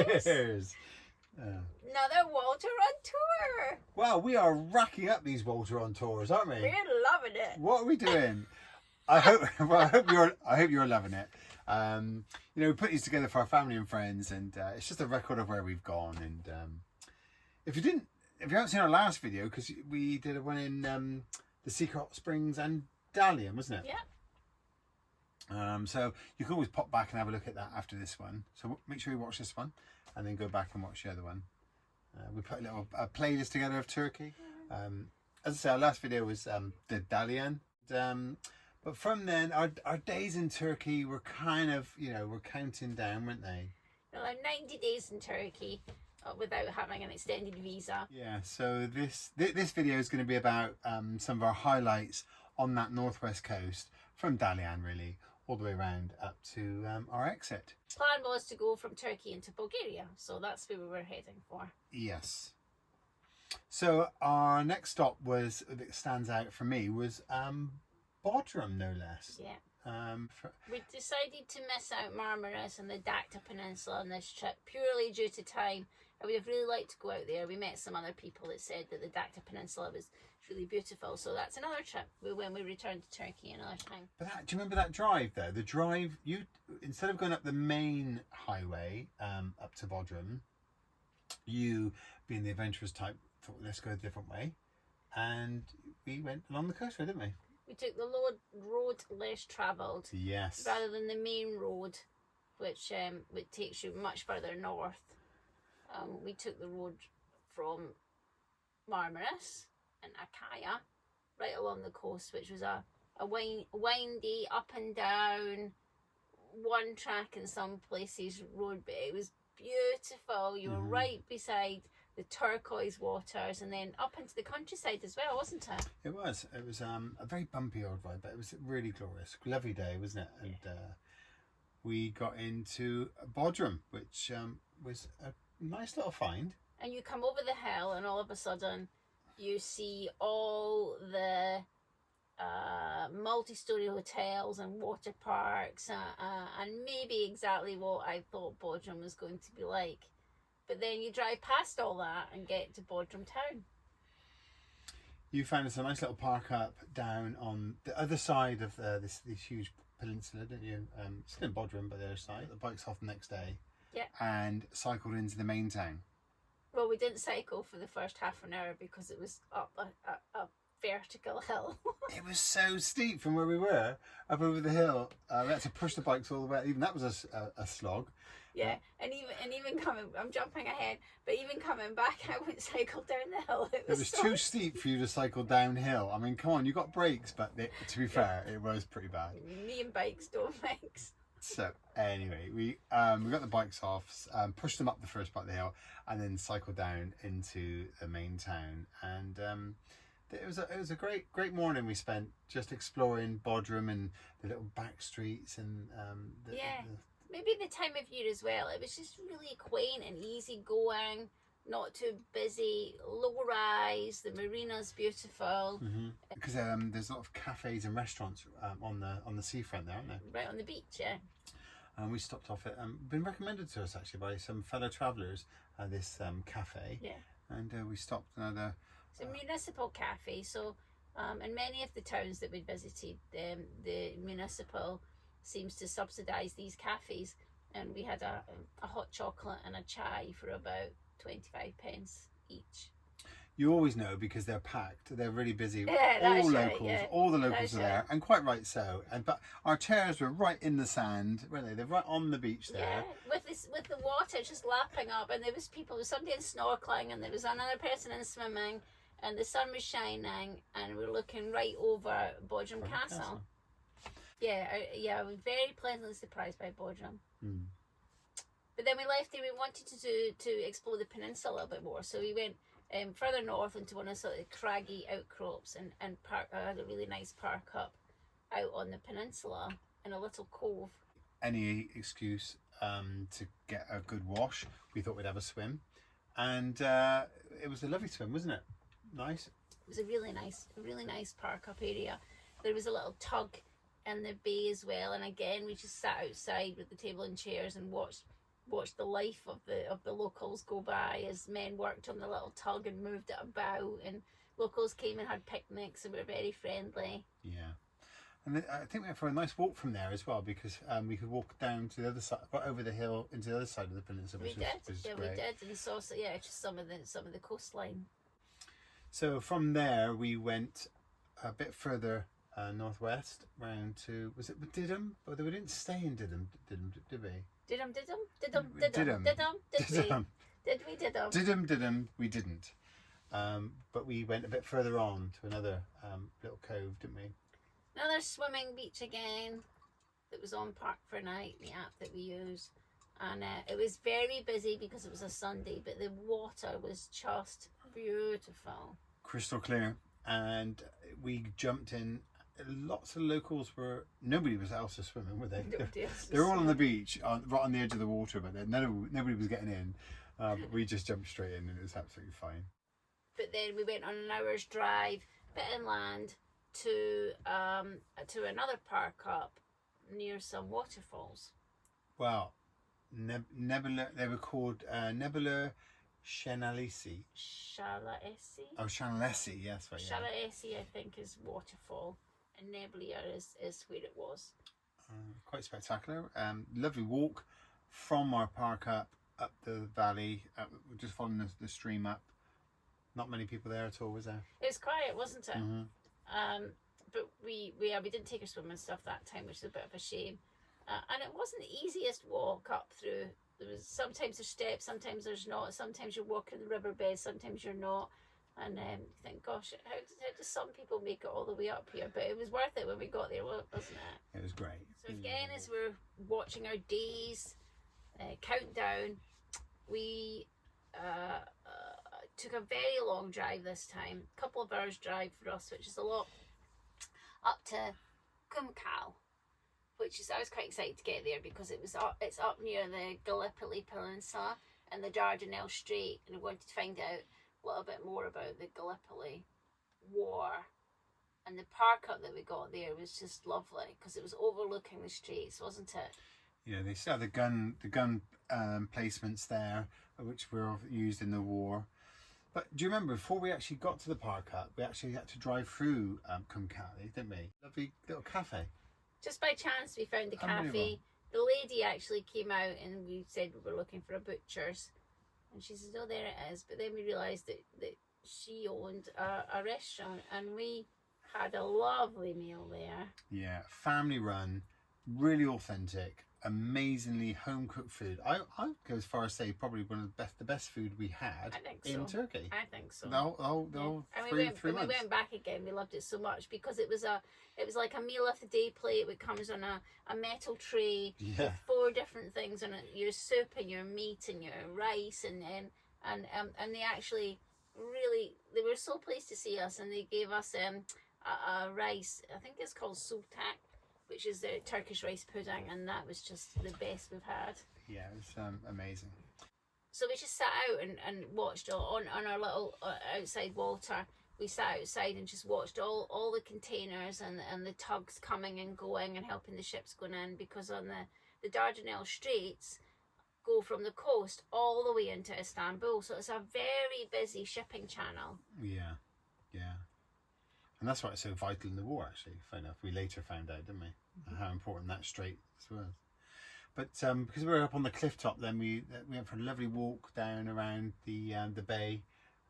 Cheers. Cheers. Another Walter on tour. Wow, we are racking up these Walter on tours, aren't we? We're loving it. What are we doing? I hope you're loving it. You know, we put these together for our family and friends, and it's just a record of where we've gone. And if you haven't seen our last video, because we did one in the Secret Hot Springs and Dalian, wasn't it? Yeah. So you can always pop back and have a look at that after this one. So make sure you watch this one, and then go back and watch the other one. We put a little playlist together of Turkey. As I say, our last video was the Dalian. But from then, our days in Turkey were kind of, were counting down, weren't they? Well, 90 days in Turkey without having an extended visa. Yeah, so this video is going to be about some of our highlights on that northwest coast from Dalian, really, all the way around up to our exit. Plan was to go from Turkey into Bulgaria, so that's where we were heading for. Yes. So our next stop that stands out for me was Bodrum, no less. Yeah. We decided to miss out Marmaris and the Dakta Peninsula on this trip purely due to time. I would have really liked to go out there. We met some other people that said that the Dakta Peninsula was really beautiful. So that's another trip when we return to Turkey another time. But do you remember that drive though? The drive, instead of going up the main highway up to Bodrum, you, being the adventurous type, thought let's go a different way. And we went along the coastway, didn't we? We took the road less travelled. Yes. Rather than the main road, which takes you much further north. We took the road from Marmaris and Akaya right along the coast, which was a windy, up and down, one track in some places road, but it was beautiful. You were right beside the turquoise waters and then up into the countryside as well, wasn't it? It was a very bumpy old ride, but it was really glorious. Lovely day, wasn't it? And we got into Bodrum, which was a nice little find. And you come over the hill and all of a sudden you see all the multi-storey hotels and water parks and maybe exactly what I thought Bodrum was going to be like. But then you drive past all that and get to Bodrum town. You found us a nice little park up down on the other side of this huge peninsula, didn't you? Still in Bodrum, but the other side. The bike's off the next day. Yeah. And cycled into the main town. Well, we didn't cycle for the first half an hour because it was up a vertical hill. It was so steep from where we were up over the hill. We had to push the bikes all the way. Even that was a slog. Yeah, and even coming, I'm jumping ahead, but even coming back, I went cycle down the hill. It was too steep for you to cycle downhill. I mean, come on, you got brakes, but to be fair, it was pretty bad. Me and bikes don't mix. So anyway, we got the bikes off, pushed them up the first part of the hill, and then cycled down into the main town. And it was a great morning we spent just exploring Bodrum and the little back streets and maybe the time of year as well. It was just really quaint and easy going, not too busy, low rise, the marina's beautiful. Because there's a lot of cafes and restaurants on the seafront there, aren't there? Right on the beach, yeah. And we stopped off at, been recommended to us actually by some fellow travellers, this cafe. Yeah. And we stopped another. It's a municipal cafe, so in many of the towns that we visited, the municipal seems to subsidise these cafes, and we had a hot chocolate and a chai for about 25 pence each. You always know because they're packed. They're really busy. Yeah, all the locals are there, and quite right so. But our chairs were right in the sand, weren't they? They're right on the beach there. Yeah, with the water just lapping up, and there was somebody in snorkeling, and there was another person in swimming, and the sun was shining, and we're looking right over Bodrum Castle. Yeah, I was very pleasantly surprised by Bodrum. But then we left there. We wanted to explore the peninsula a little bit more, so we went further north into one of the sort of craggy outcrops and had a really nice park up out on the peninsula in a little cove. Any excuse to get a good wash, we thought we'd have a swim, and it was a lovely swim, wasn't it? Nice. It was a really nice park up area. There was a little tug in the bay as well, and again we just sat outside with the table and chairs and watched watched the life of the locals go by as men worked on the little tug and moved it about, and locals came and had picnics and were very friendly. Yeah. And I think we went for a nice walk from there as well, because we could walk down to the other side, right over the hill into the other side of the peninsula. We did, and saw just some of the coastline. So from there we went a bit further northwest round to, was it Didham? But we didn't stay in Didham, did we? Didham. We didn't. But we went a bit further on to another little cove, didn't we? Another swimming beach again that was on Park for Night, the app that we use. And it was very busy because it was a Sunday, but the water was just beautiful. Crystal clear. And we jumped in. Lots of locals nobody was else was swimming, were they? They were all on the beach, right on the edge of the water, but nobody was getting in. But we just jumped straight in and it was absolutely fine. But then we went on an hour's drive, bit inland, to another park up near some waterfalls. Well, Nebular, they were called Nebular Shenalesi. Shalaesi? Oh, Shenalesi, yes. Right, yeah. Shalaesi, I think, is waterfall, and Nebular is where it was. Quite spectacular. Lovely walk from our park up the valley, just following the stream up. Not many people there at all, was there? It was quiet, wasn't it? Mm-hmm. But we didn't take our swimming stuff that time, which is a bit of a shame. And it wasn't the easiest walk up through. Sometimes there's steps, sometimes there's not. Sometimes you're walking the riverbed, sometimes you're not. And you think, gosh, how do some people make it all the way up here? But it was worth it when we got there, wasn't it? It was great. So again, as we're watching our days count down, we took a very long drive this time. A couple of hours drive for us, which is a lot, up to Canakkale, which is, I was quite excited to get there because it's up near the Gallipoli Peninsula and the Dardanelles Strait, and I wanted to find out a little bit more about the Gallipoli War. And the park up that we got there was just lovely because it was overlooking the straits, wasn't it? Yeah, they still have the gun placements there, which were used in the war. But do you remember, before we actually got to the park up, we actually had to drive through Canakkale, didn't we? Lovely little cafe. Just by chance we found the cafe. The lady actually came out and we said we were looking for a butcher's. And she says, oh, there it is. But then we realised that she owned a restaurant and we had a lovely meal there. Yeah, family run, really authentic, amazingly home cooked food. I'd go as far as say probably one of the best food we had in Turkey. I think so. The whole 3 months. We went back again. We loved it so much because it was like a meal of the day plate. It comes on a metal tray with 4 different things on it: your soup and your meat and your rice, and they actually they were so pleased to see us, and they gave us a rice. I think it's called sultak, which is the Turkish rice pudding, and that was just the best we've had. Yeah, it was amazing. So we just sat out and watched on our little outside water. We sat outside and just watched all the containers and the tugs coming and going and helping the ships going in, because on the Dardanelles Straits go from the coast all the way into Istanbul. So it's a very busy shipping channel. Yeah. And that's why it's so vital in the war, actually. Funny enough, we later found out, didn't we? Mm-hmm. How important that strait was. But because we were up on the cliff top, then we went for a lovely walk down around the bay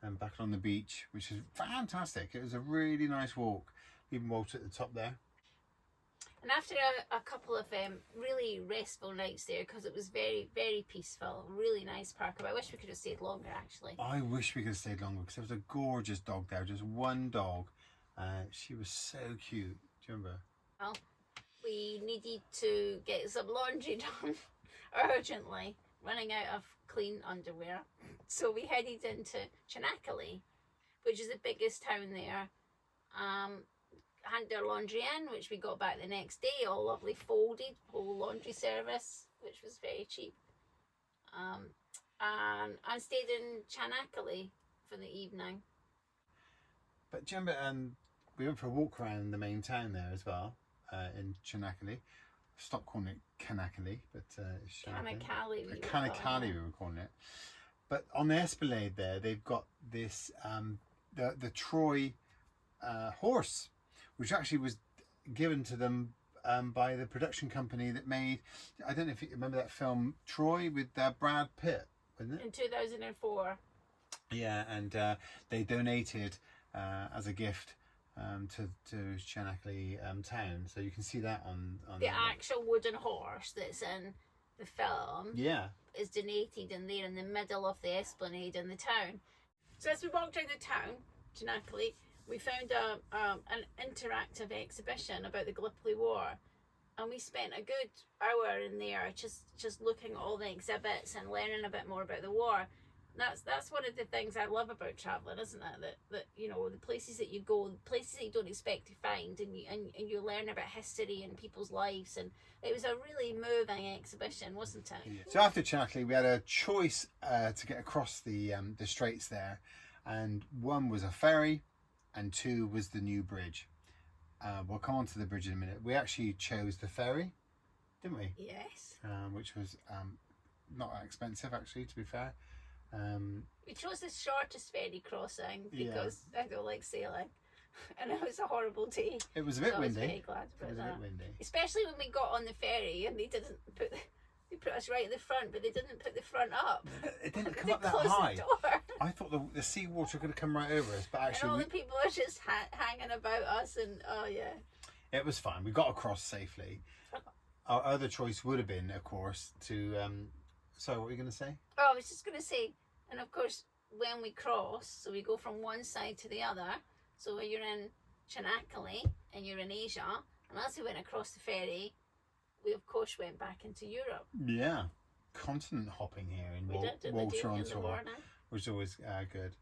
and back on the beach, which is fantastic. It was a really nice walk. Even Walter at the top there. And after a couple of really restful nights there, because it was very, very peaceful, really nice park. I wish we could have stayed longer, actually. I wish we could have stayed longer, because there was a gorgeous dog there, just one dog. She was so cute. Do you remember? Well, we needed to get some laundry done urgently, running out of clean underwear. So we headed into Canakkale, which is the biggest town there. Handed our laundry in, which we got back the next day, all lovely folded, whole laundry service, which was very cheap. And I stayed in Canakkale for the evening. But do you remember, we went for a walk around the main town there as well, in Canakkale. stopped calling it Canakkale, but it's Canakkale. Canakkale we were calling it. But on the Esplanade there, they've got this the Troy horse, which actually was given to them by the production company that made, I don't know if you remember that film Troy with Brad Pitt, wasn't it? In 2004. Yeah, and they donated as a gift to Canakkale town, so you can see that on the actual wooden horse that's in the film. Yeah, is donated in there in the middle of the Esplanade in the town. So as we walked around the town, Canakkale, we found an interactive exhibition about the Gallipoli War, and we spent a good hour in there just looking at all the exhibits and learning a bit more about the war. That's one of the things I love about travelling, isn't it? That you know, the places that you go, the places that you don't expect to find, and you learn about history and people's lives, and it was a really moving exhibition, wasn't it? Yeah. So after Canakkale, we had a choice to get across the straits there, and one was a ferry, and two was the new bridge. We'll come on to the bridge in a minute. We actually chose the ferry, didn't we? Yes. Which was not that expensive, actually, to be fair. We chose the shortest ferry crossing because I don't like sailing, and it was a horrible day. It was a bit windy. I was very glad about it was that. a bit windy, especially when we got on the ferry and they put us right at the front, but they didn't put the front up. It didn't come up that high. I thought the seawater could have come right over us, but actually, and all the people are just hanging about us, and it was fine. We got across safely. Our other choice would have been, of course, to so what were you going to say? Oh, I was just going to say, and of course, when we cross, so we go from one side to the other. So when you're in Canakkale and you're in Asia, and as we went across the ferry, we of course went back into Europe. Yeah, continent hopping here in Walter on tour, which is always good.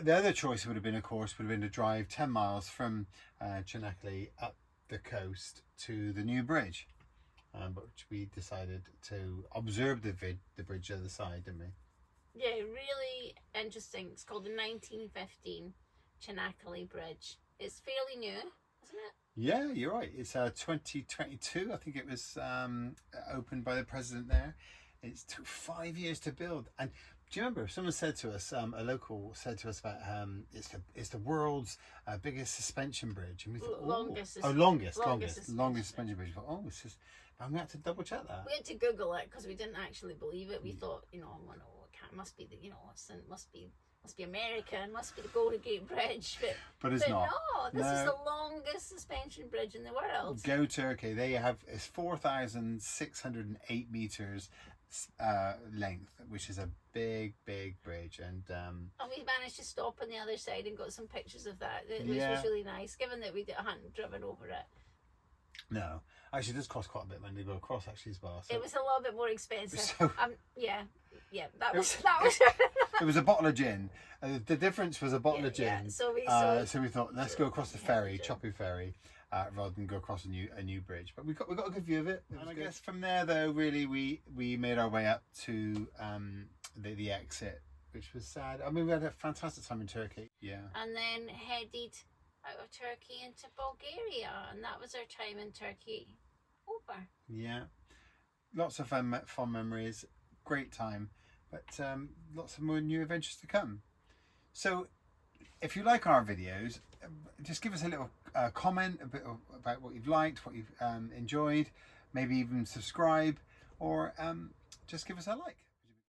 The other choice would have been, of course, to drive 10 miles from Canakkale up the coast to the new bridge. But we decided to observe the bridge the other side, didn't we? Yeah, really interesting. It's called the 1915 Canakkale Bridge. It's fairly new, isn't it? Yeah, you're right. It's 2022. I think it was opened by the president there. It took 5 years to build. And do you remember, someone said to us, a local said to us about it's the world's biggest suspension bridge. And we thought, longest suspension bridge. We thought, oh, it's just, and we had to double check that. We had to Google it because we didn't actually believe it. We thought, it must be it must be American, must be the Golden Gate Bridge, but it's not. No, this is the longest suspension bridge in the world. Go Turkey! It's 4,608 meters length, which is a big bridge, and we managed to stop on the other side and got some pictures of that, which was really nice, given that we hadn't driven over it. No, actually, it does cost quite a bit when they go across, actually, as well. So. It was a little bit more expensive. So, that was. It was a bottle of gin. The difference was a bottle of gin. Yeah. So we thought, let's go across the ferry, Choppy Ferry, rather than go across a new bridge. But we got a good view of it. And I guess from there, though, really we made our way up to the exit, which was sad. I mean, we had a fantastic time in Turkey. Yeah. And then headed out of Turkey into Bulgaria, and that was our time in Turkey over. Yeah, lots of fun memories, great time, but lots of more new adventures to come. So if you like our videos, just give us a little comment about what you've liked, what you've enjoyed, maybe even subscribe, or just give us a like.